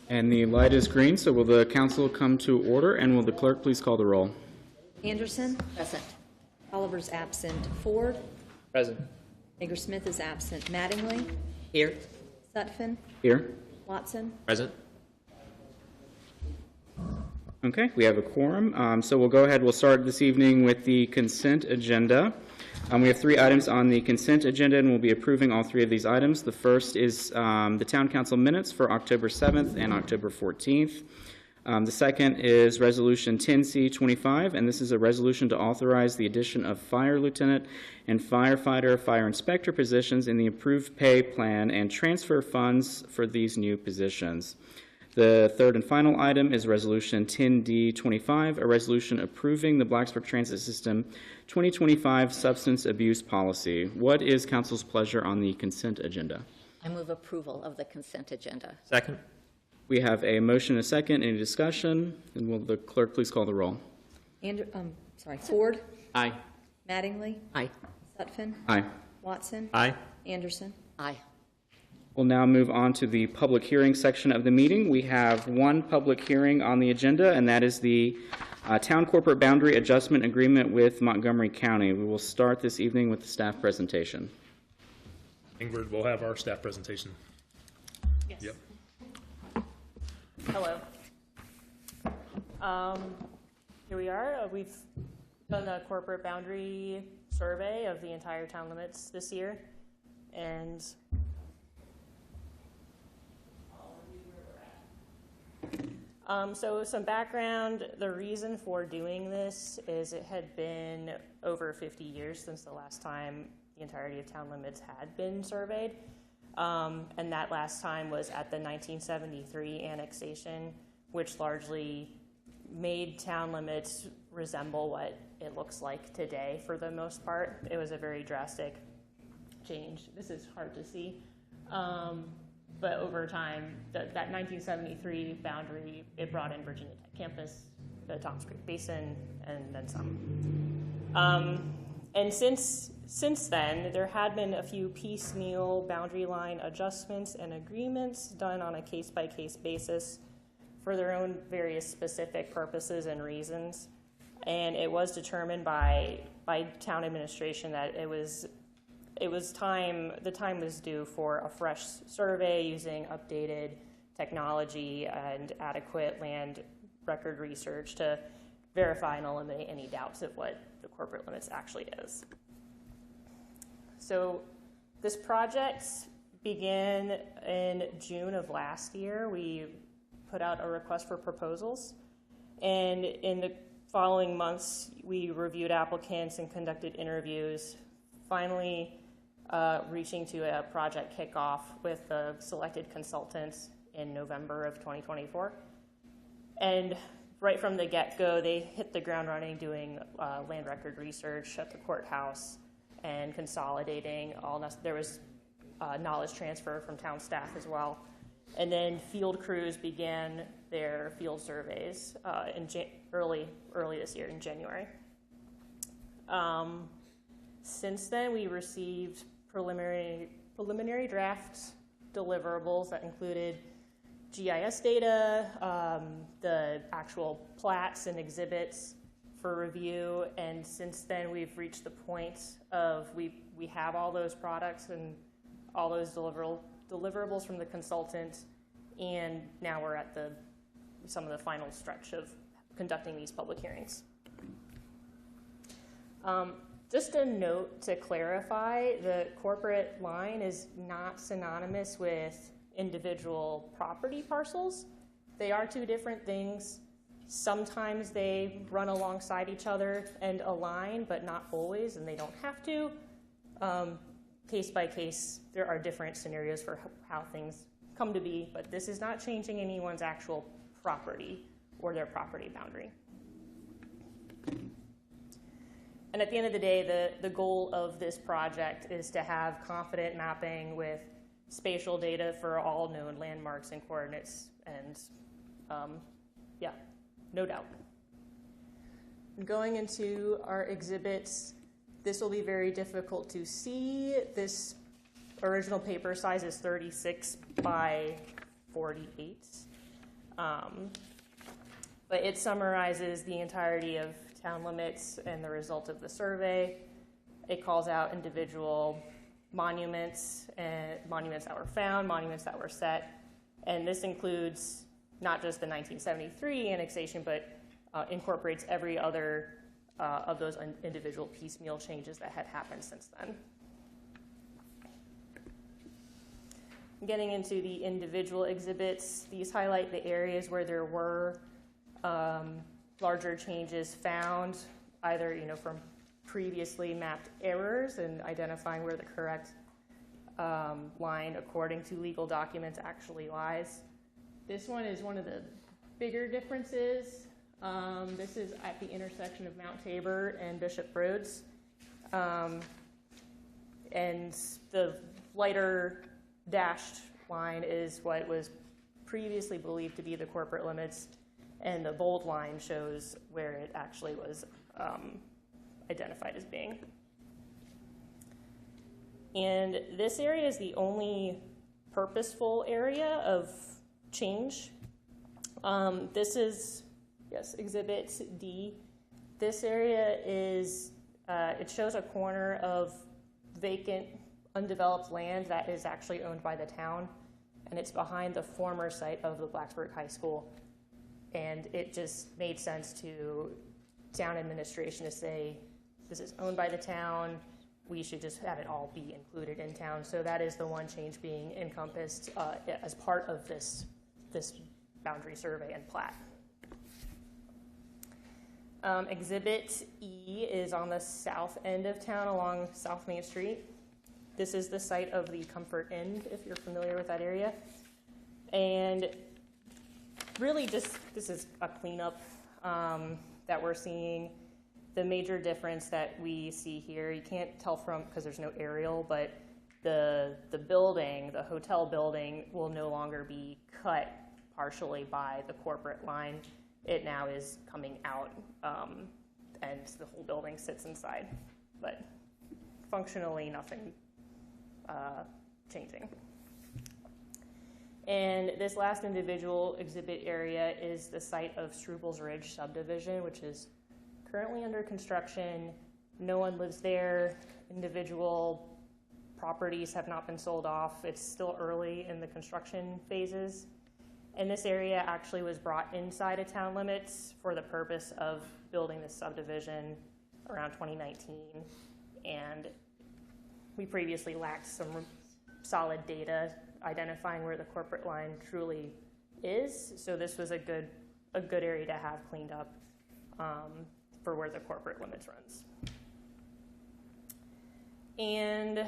And the light is green, so will the council come to order, and will the clerk please call the roll? Anderson? Present. Oliver's absent. Ford? Present. Mayor Smith is absent. Mattingly? Here. Sutphin? Here. Watson? Present. Okay, we have a quorum. So we'll go ahead. We'll start this evening with the consent agenda. We have 3 items on the consent agenda, and we'll be approving all 3 of these items. The first is the Town Council minutes for October 7th and October 14th. The second is Resolution 10C25, and this is a resolution to authorize the addition of fire lieutenant and firefighter, fire inspector positions in the approved pay plan and transfer funds for these new positions. The third and final item is Resolution 10D25, a resolution approving the Blacksburg Transit System 2025 Substance Abuse Policy. What is council's pleasure on the consent agenda? I move approval of the consent agenda. Second. We have a motion and a second. Any discussion? And will the clerk please call the roll? Ford? Aye. Mattingly? Aye. Sutphin? Aye. Watson? Aye. Anderson? Aye. We'll now move on to the public hearing section of the meeting. We have one public hearing on the agenda, and that is the Town Corporate Boundary Adjustment Agreement with Montgomery County. We will start this evening with the staff presentation. Ingrid will have our staff presentation. Yes. Yep. Hello. Here we are. We've done a corporate boundary survey of the entire town limits this year, and so some background. The reason for doing this is it had been over 50 years since the last time the entirety of town limits had been surveyed. And that last time was at the 1973 annexation, which largely made town limits resemble what it looks like today for the most part. It was a very drastic change. This is hard to see. But over time, that 1973 boundary, it brought in Virginia Tech campus, the Toms Creek Basin, and then some. And since then, there had been a few piecemeal boundary line adjustments and agreements done on a case-by-case basis for their own various specific purposes and reasons. And it was determined by town administration that the time was due for a fresh survey using updated technology and adequate land record research to verify and eliminate any doubts of what the corporate limits actually is. So this project began in June of last year. We put out a request for proposals, and in the following months, we reviewed applicants and conducted interviews, finally reaching to a project kickoff with the selected consultants in November of 2024. And right from the get-go, they hit the ground running doing land record research at the courthouse and consolidating all. There was knowledge transfer from town staff as well. And then field crews began their field surveys early this year in January. Since then, we received preliminary draft deliverables that included GIS data, the actual plats and exhibits for review, and since then we've reached the point of we have all those products and all those deliverables from the consultant, and now we're at some of the final stretch of conducting these public hearings. Just a note to clarify, the corporate line is not synonymous with individual property parcels. They are two different things. Sometimes they run alongside each other and align, but not always, and they don't have to. Case by case, there are different scenarios for how things come to be, but this is not changing anyone's actual property or their property boundary. And at the end of the day, the goal of this project is to have confident mapping with spatial data for all known landmarks and coordinates, and yeah, no doubt. Going into our exhibits, this will be very difficult to see. This original paper size is 36 by 48. But it summarizes the entirety of town limits and the result of the survey. It calls out individual monuments and monuments that were found, monuments that were set. And this includes not just the 1973 annexation, but incorporates every other of those individual piecemeal changes that had happened since then. Getting into the individual exhibits, these highlight the areas where there were larger changes found, either from previously mapped errors and identifying where the correct line according to legal documents actually lies. This one is one of the bigger differences. This is at the intersection of Mount Tabor and Bishop Roads. And the lighter dashed line is what was previously believed to be the corporate limits, and the bold line shows where it actually was identified as being. And this area is the only purposeful area of change. This is, yes, Exhibit D. This area is, it shows a corner of vacant, undeveloped land that is actually owned by the town, and it's behind the former site of the Blacksburg High School. And it just made sense to town administration to say, this is owned by the town, we should just have it all be included in town. So that is the one change being encompassed as part of this boundary survey and plat. Exhibit E is on the south end of town along South Main Street. This is the site of the Comfort Inn, if you're familiar with that area. And really just, this is a cleanup that we're seeing. The major difference that we see here, you can't tell from, because there's no aerial, but the building, the hotel building, will no longer be cut partially by the corporate line. It now is coming out, and the whole building sits inside. But functionally, nothing changing. And this last individual exhibit area is the site of Strubles Ridge subdivision, which is currently under construction. No one lives there. Individual properties have not been sold off. It's still early in the construction phases. And this area actually was brought inside of town limits for the purpose of building this subdivision around 2019. And we previously lacked some solid data identifying where the corporate line truly is. So this was a good area to have cleaned up for where the corporate limits runs. And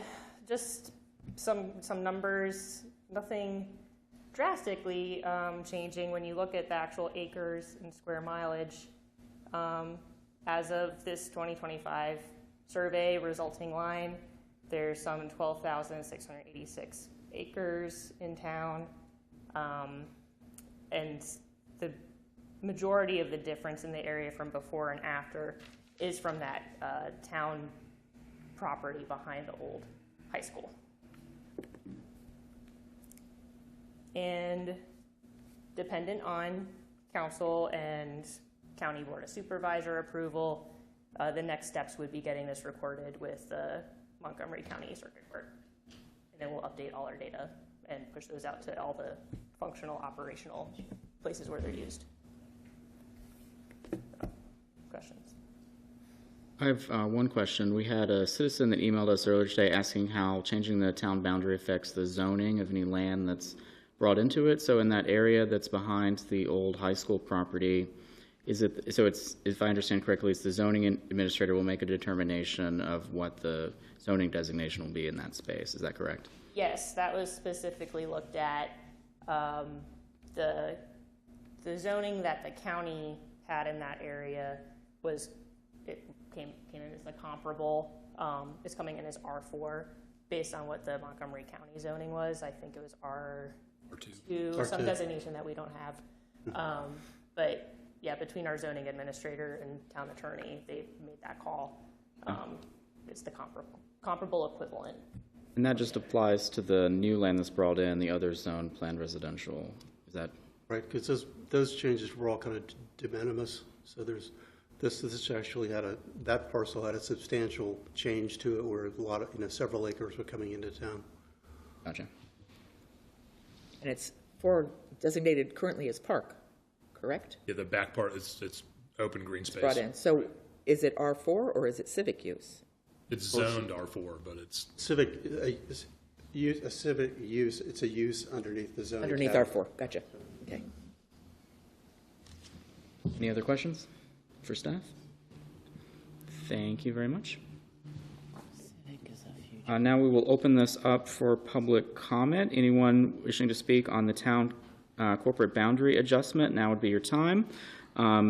just some numbers, nothing drastically changing when you look at the actual acres and square mileage. As of this 2025 survey resulting line, there's some 12,686 acres in town, and the majority of the difference in the area from before and after is from that town property behind the old high school. And dependent on council and county board of supervisor approval, the next steps would be getting this recorded with the Montgomery County Circuit Court. And then we'll update all our data and push those out to all the functional, operational places where they're used. Questions? I have one question. We had a citizen that emailed us earlier today asking how changing the town boundary affects the zoning of any land that's brought into it. So in that area that's behind the old high school property, is it, so it's, if I understand correctly, it's the zoning administrator will make a determination of what the zoning designation will be in that space. Is that correct? Yes, that was specifically looked at. The zoning that the county had in that area was, it came in as the comparable. It's coming in as R4 based on what the Montgomery County zoning was. I think it was R2, some designation that we don't have. But yeah, between our zoning administrator and town attorney, they made that call. It's the comparable equivalent. And that just applies to the new land that's brought in, the other zone planned residential. Is that Right, because those changes were all kind of de minimis. So this actually that parcel had a substantial change to it where a lot of, several acres were coming into town. Gotcha. And it's designated currently as park, correct? Yeah, the back part it's open green space. Brought in. So is it R4 or is it civic use? It's zoned R4, but it's Civic use, it's a use underneath the zoning. Underneath category. R4, gotcha. Okay. Any other questions for staff? Thank you very much. Now we will open this up for public comment. Anyone wishing to speak on the town corporate boundary adjustment, now would be your time.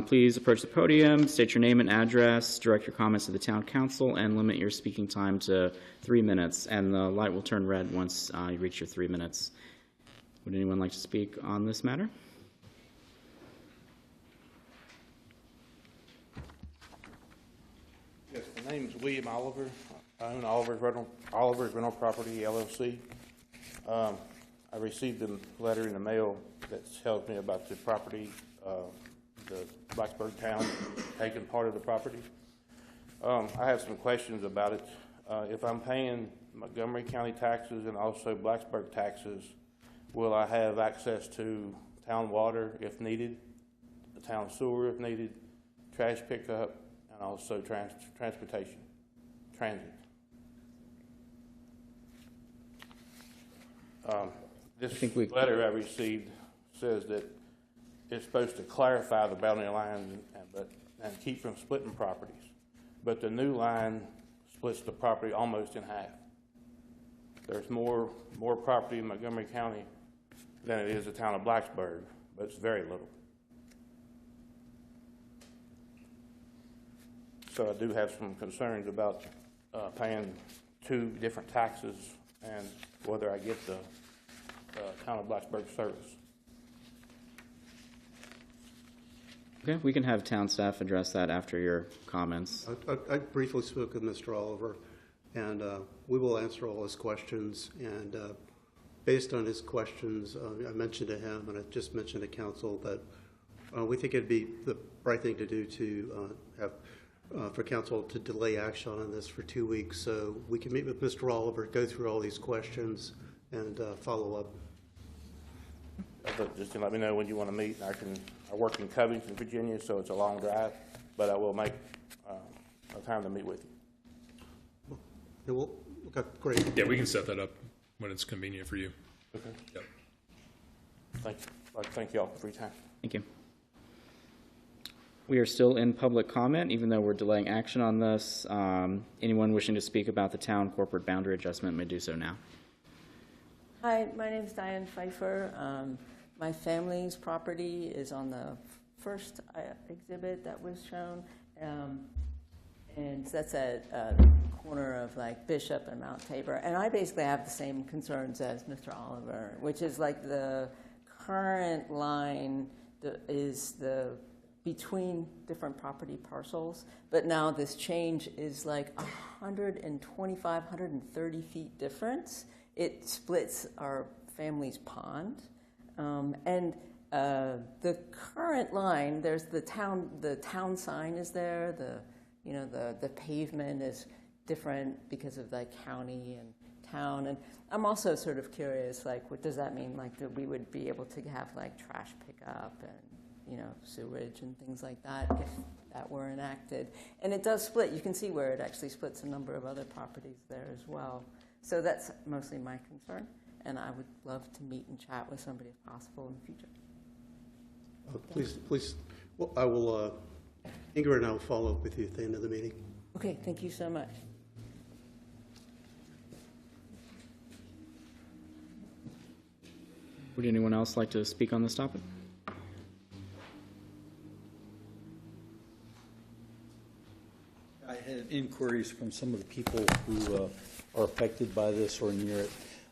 Please approach the podium, state your name and address, direct your comments to the town council, and limit your speaking time to 3 minutes. And the light will turn red once you reach your 3 minutes. Would anyone like to speak on this matter? Yes, my name is William Oliver. I own Oliver's Rental Property, LLC. I received a letter in the mail that tells me about the property, the Blacksburg town taking part of the property. I have some questions about it. If I'm paying Montgomery County taxes and also Blacksburg taxes, will I have access to town water if needed, the town sewer if needed, trash pickup, and also transportation, transit? This letter I received says that it's supposed to clarify the boundary lines and keep from splitting properties. But the new line splits the property almost in half. There's more property in Montgomery County than it is the town of Blacksburg, but it's very little. So I do have some concerns about paying 2 different taxes and whether I get the town of Blacksburg service. Okay, we can have town staff address that after your comments. I briefly spoke with Mr. Oliver, and we will answer all his questions. And based on his questions, I mentioned to him, and I just mentioned to council, that we think it'd be the right thing to do to have for council to delay action on this for 2 weeks, so we can meet with Mr. Oliver, go through all these questions, and follow up. Just to let me know when you want to meet. I work in Covington, Virginia, so it's a long drive, but I will make a time to meet with you. Yeah, well, okay, great. yeah, we can set that up when it's convenient for you. Okay. Yep. Thank you all for your time. Thank you. We are still in public comment, even though we're delaying action on this. Anyone wishing to speak about the town corporate boundary adjustment may do so now. Hi, my name is Diane Pfeiffer. My family's property is on the first exhibit that was shown, and that's at the corner of like Bishop and Mount Tabor. And I basically have the same concerns as Mr. Oliver, which is like the current line is between different property parcels, but now this change is like 125, 130 feet difference. It splits our family's pond, and the current line. There's the town sign is there. The pavement is different because of the county and town. And I'm also sort of curious, like, what does that mean? Like, that we would be able to have like trash pickup and sewage and things like that if that were enacted. And it does split. You can see where it actually splits a number of other properties there as well. So that's mostly my concern, and I would love to meet and chat with somebody if possible in the future. Please, well, I will, Ingrid and I will follow up with you at the end of the meeting. Okay, thank you so much. Would anyone else like to speak on this topic? I had inquiries from some of the people who are affected by this or near it.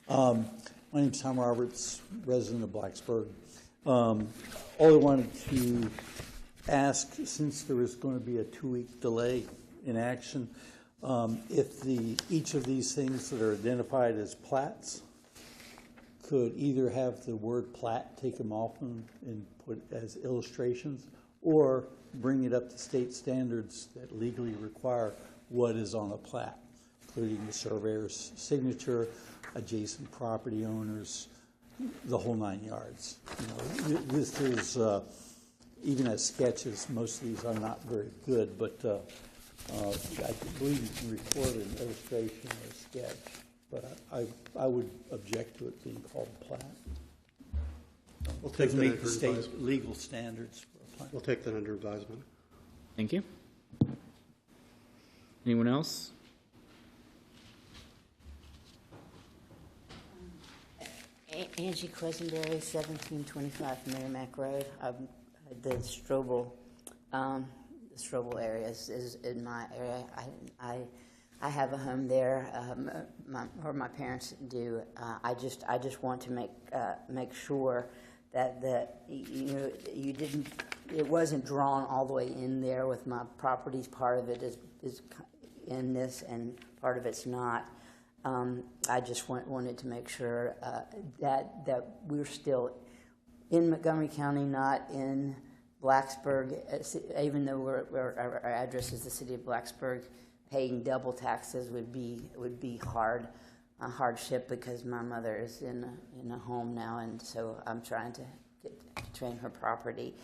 My name's Tom Roberts, resident of Blacksburg. All I wanted to ask, since there is going to be a 2-week delay in action, if each of these things that are identified as plats could either have the word plat taken off and put as illustrations, or bring it up to state standards that legally require what is on a plat, including the surveyor's signature, adjacent property owners, the whole 9 yards. You know, this is, even as sketches, most of these are not very good, but I believe you can record an illustration or a sketch, but I would object to it being called plat. We'll take Doesn't that meet under the state advisement. legal standards for a plat. We'll take that under advisement. Thank you. Anyone else? Angie Quisenberry, 1725 Merrimack Road. The Strobel area is in my area. I have a home there, or my parents do. I just want to make sure that it wasn't drawn all the way in there with my properties. Part of it is in this, and part of it's not. I just wanted to make sure that we're still in Montgomery County, not in Blacksburg, even though our address is the city of Blacksburg. Paying double taxes would be a hardship, because my mother is in a home now, and so I'm trying to train her property.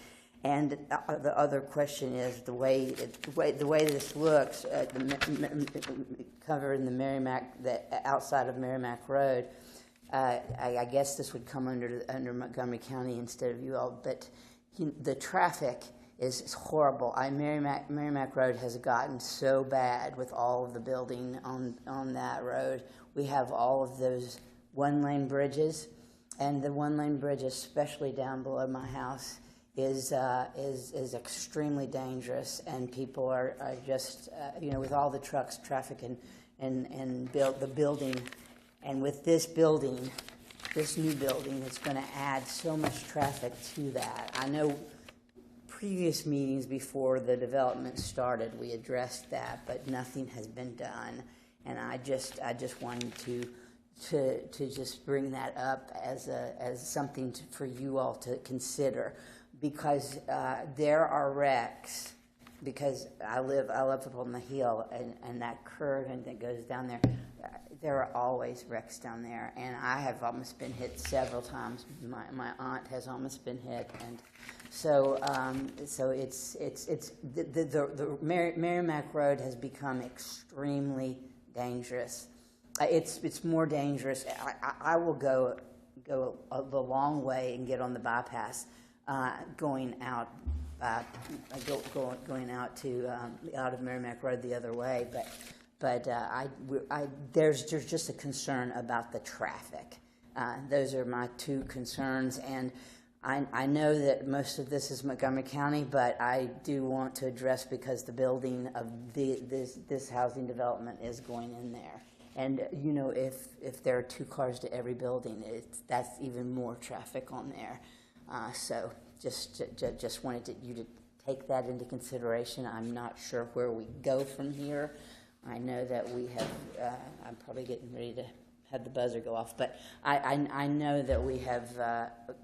And the other question is the way this looks, covering the Merrimack, outside of Merrimack Road. I guess this would come under Montgomery County instead of you all, but the traffic is horrible. Merrimack Road has gotten so bad with all of the building on that road. We have all of those one-lane bridges, and the one-lane bridge, especially down below my house, is extremely dangerous, and people are just with all the trucks, traffic, and the building, and with this building, this new building, it's going to add so much traffic to that. I know previous meetings before the development started, we addressed that, but nothing has been done, and I just wanted to just bring that up as something for you all to consider. Because there are wrecks, because I live up on the hill, and that curve and that goes down there, there are always wrecks down there, and I have almost been hit several times. My aunt has almost been hit, and so it's the Merrimack Road has become extremely dangerous. It's more dangerous. I will go the long way and get on the bypass. Going out out of Merrimack Road the other way, but there's just a concern about the traffic. Those are my two concerns, and I know that most of this is Montgomery County, but I do want to address, because the building of this housing development is going in there. And if there are 2 cars to every building, that's even more traffic on there. So just wanted you to take that into consideration. I'm not sure where we go from here. I know that we have, I'm probably getting ready to have the buzzer go off, but I know that we have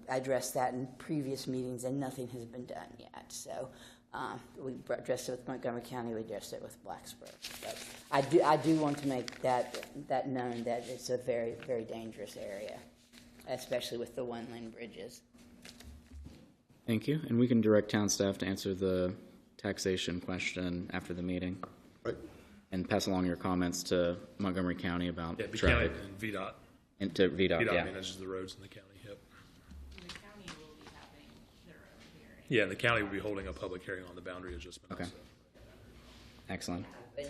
addressed that in previous meetings, and nothing has been done yet. So we addressed it with Montgomery County, we addressed it with Blacksburg. But I do want to make that known, that it's a very, very dangerous area, especially with the one-lane bridges. Thank you. And we can direct town staff to answer the taxation question after the meeting. Right. And pass along your comments to Montgomery County about Yeah, the traffic. county and VDOT. And to VDOT, VDOT yeah. manages the roads in the county, yep. The county will be having their own hearing. Yeah, and the county will be holding a public hearing on the boundary adjustment. Okay. also. Excellent. And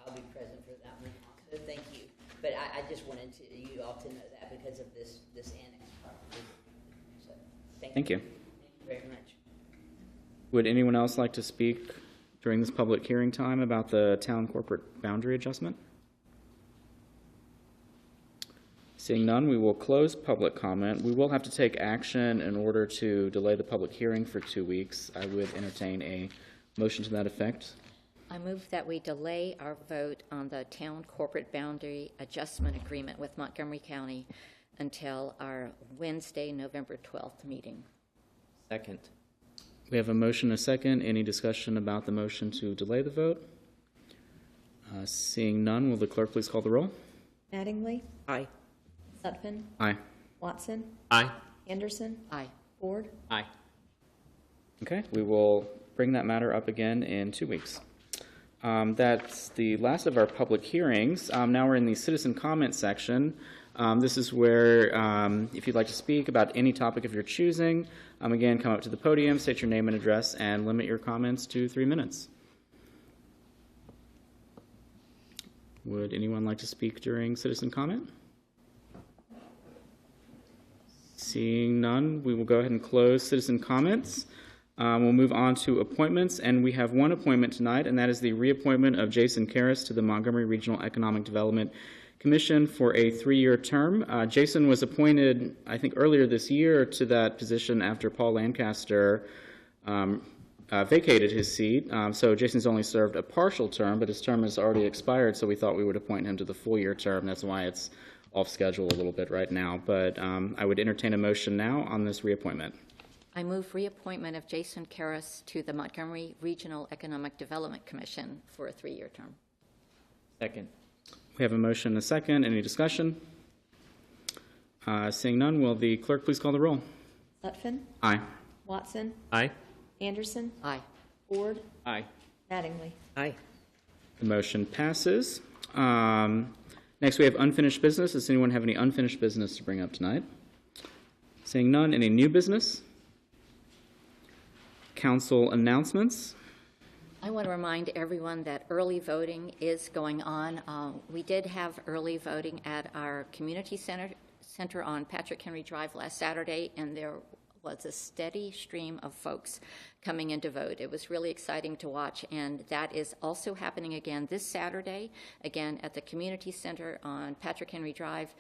I'll be present for that one, so thank you. But I just wanted you all to know that because of this annex property. So, Thank you. Thank you very much. Would anyone else like to speak during this public hearing time about the town corporate boundary adjustment? Seeing none, we will close public comment. We will have to take action in order to delay the public hearing for 2 weeks. I would entertain a motion to that effect. I move that we delay our vote on the town corporate boundary adjustment agreement with Montgomery County until our Wednesday, November 12th meeting. Second. We have a motion and a second. Any discussion about the motion to delay the vote? Seeing none, will the clerk please call the roll? Mattingly, Aye. Sutphen, Aye. Watson, Aye. Anderson, Aye. Ford. Aye. Okay, we will bring that matter up again in 2 weeks. That's the last of our public hearings. Now we're in the citizen comment section. This is where, if you'd like to speak about any topic of your choosing, again, come up to the podium, state your name and address, and limit your comments to 3 minutes. Would anyone like to speak during citizen comment? Seeing none, we will go ahead and close citizen comments. We'll move on to appointments, and we have one appointment tonight, and that is the reappointment of Jason Karras to the Montgomery Regional Economic Development Commission for a 3-year term. Jason was appointed, I think, earlier this year to that position after Paul Lancaster vacated his seat. So Jason's only served a partial term, but his term has already expired, so we thought we would appoint him to the full-year term. That's why it's off schedule a little bit right now. But I would entertain a motion now on this reappointment. I move reappointment of Jason Karras to the Montgomery Regional Economic Development Commission for a 3-year term. Second. We have a motion and a second. Any discussion? Seeing none, will the clerk please call the roll? Sutphen, Aye. Watson, Aye. Anderson, Aye. Ford, Aye. Mattingly. Aye. The motion passes. Next, we have unfinished business. Does anyone have any unfinished business to bring up tonight? Seeing none, any new business? Council announcements. I want to remind everyone that early voting is going on. We did have early voting at our community center on Patrick Henry Drive last Saturday, and there was a steady stream of folks coming in to vote. It was really exciting to watch, and that is also happening again this Saturday, again at the community center on Patrick Henry Drive,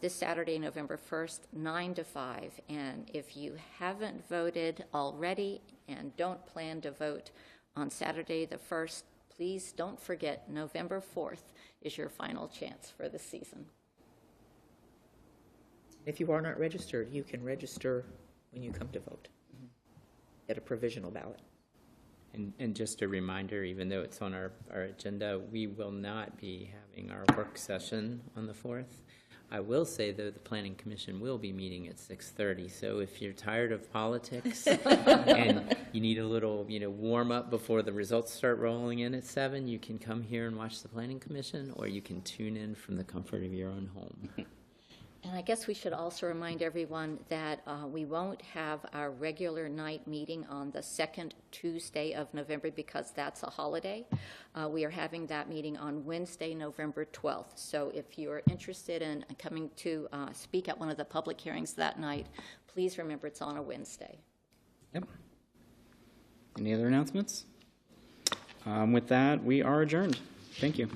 this Saturday, November 1st, 9 to 5. And if you haven't voted already and don't plan to vote on Saturday the 1st, please don't forget November 4th is your final chance for the season. If you are not registered, you can register when you come to vote. Get a provisional ballot. And just a reminder, even though it's on our agenda, we will not be having our work session on the 4th. I will say, though, the Planning Commission will be meeting at 6:30, so if you're tired of politics and you need a little, warm up before the results start rolling in at 7, you can come here and watch the Planning Commission, or you can tune in from the comfort of your own home. And I guess we should also remind everyone that we won't have our regular night meeting on the second Tuesday of November because that's a holiday. We are having that meeting on Wednesday, November 12th. So if you're interested in coming to speak at one of the public hearings that night, please remember it's on a Wednesday. Yep. Any other announcements? With that, we are adjourned. Thank you.